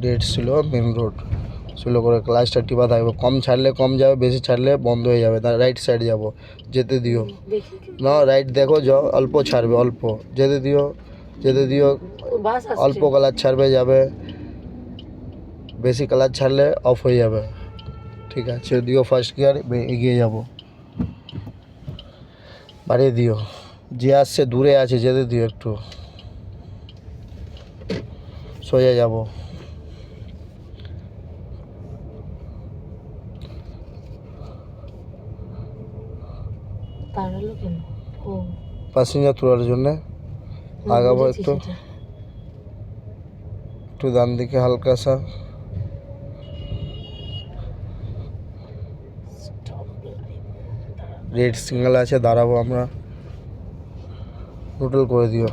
Date ছিল main road slow করে ক্লাচটা টিপা থাকবে, কম ছাড়লে কম যাবে, বেশি ছাড়লে বন্ধ হয়ে যাবে। তার রাইট সাইড যাব, যেতে দিও না, রাইট দেখো যাও, অল্প ছাড়বে, অল্প যেতে দিও, যেতে দিও, অল্প কালার ছাড়বে যাবে, বেশি কালার ছাড়লে অফ হয়ে যাবে। ঠিক আছে, দিও ফার্স্ট গিয়ার, এগিয়ে যাব, বাড়িয়ে দিও, যে আসছে দূরে আছে যেতে দিও, একটু সোজা যাব, প্যাসেঞ্জার তোলার জন্য আগাবো, একটু একটু ডান দিকে হালকা সা, রেড সিগন্যাল আছে, দাঁড়াবো আমরা, টোটাল করে দিও।